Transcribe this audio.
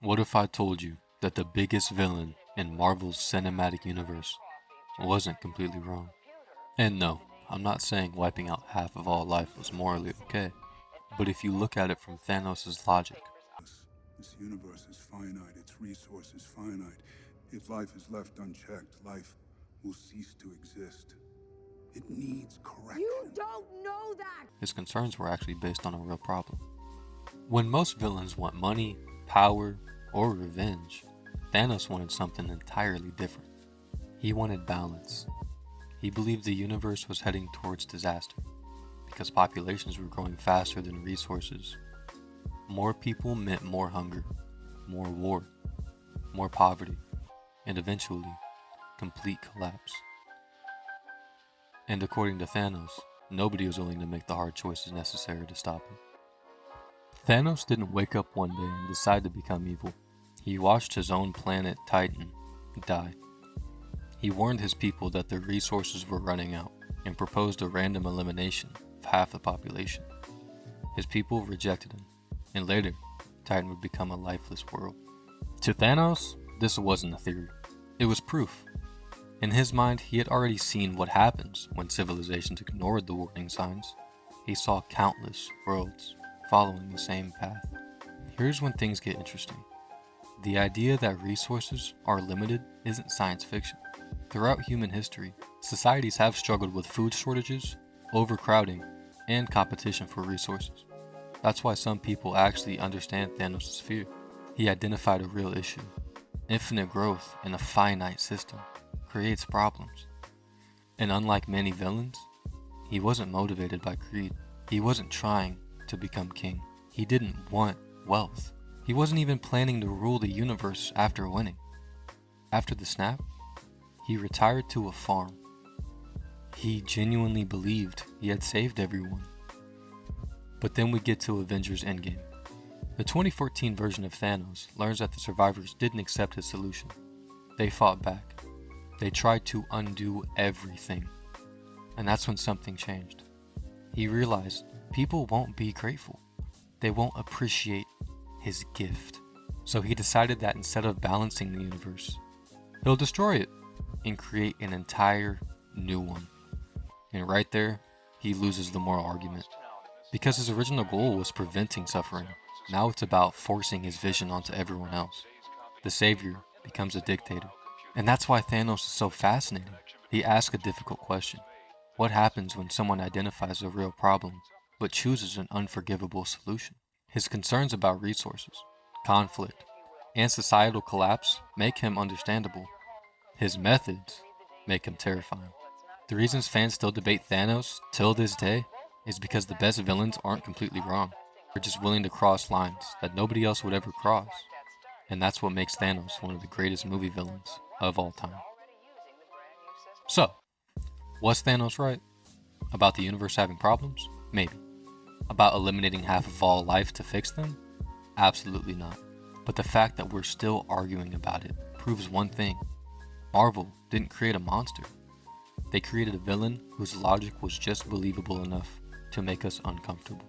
What if I told you that the biggest villain in Marvel's cinematic universe wasn't completely wrong? And no, I'm not saying wiping out half of all life was morally okay, but if you look at it from Thanos' logic, This universe is finite, its resources finite. If life is left unchecked, life will cease to exist. It needs correction. You don't know that! his concerns were actually based on a real problem. When most villains want money, power, or revenge, Thanos wanted something entirely different. He wanted balance. He believed the universe was heading towards disaster because populations were growing faster than resources. More people meant more hunger, more war, more poverty, and eventually, complete collapse. And according to Thanos, nobody was willing to make the hard choices necessary to stop him. Thanos didn't wake up one day and decide to become evil. He watched his own planet, Titan, die. He warned his people that their resources were running out and proposed a random elimination of half the population. His people rejected him, and later, Titan would become a lifeless world. To Thanos, this wasn't a theory. It was proof. In his mind, he had already seen what happens when civilizations ignored the warning signs. He saw countless worlds following the same path. Here's when things get interesting. The idea that resources are limited isn't science fiction. Throughout human history, societies have struggled with food shortages, overcrowding, and competition for resources. That's why some people actually understand Thanos' fear. He identified a real issue. Infinite growth in a finite system creates problems. And unlike many villains, he wasn't motivated by greed. He wasn't trying to become king. He didn't want wealth. He wasn't even planning to rule the universe after winning. After the snap, he retired to a farm. He genuinely believed he had saved everyone. But then we get to Avengers Endgame. The 2014 version of Thanos learns that the survivors didn't accept his solution. They fought back. They tried to undo everything. And that's when something changed. He realized people won't be grateful. They won't appreciate his gift. So he decided that instead of balancing the universe, he'll destroy it and create an entire new one. And right there, he loses the moral argument. Because his original goal was preventing suffering, now it's about forcing his vision onto everyone else. The savior becomes a dictator. And that's why Thanos is so fascinating. He asks a difficult question. What happens when someone identifies a real problem, but chooses an unforgivable solution? His concerns about resources, conflict, and societal collapse make him understandable. His methods make him terrifying. The reasons fans still debate Thanos till this day is because the best villains aren't completely wrong. They're just willing to cross lines that nobody else would ever cross. And that's what makes Thanos one of the greatest movie villains of all time. So, was Thanos right? About the universe having problems? Maybe. About eliminating half of all life to fix them? Absolutely not. But the fact that we're still arguing about it proves one thing. Marvel didn't create a monster. They created a villain whose logic was just believable enough to make us uncomfortable.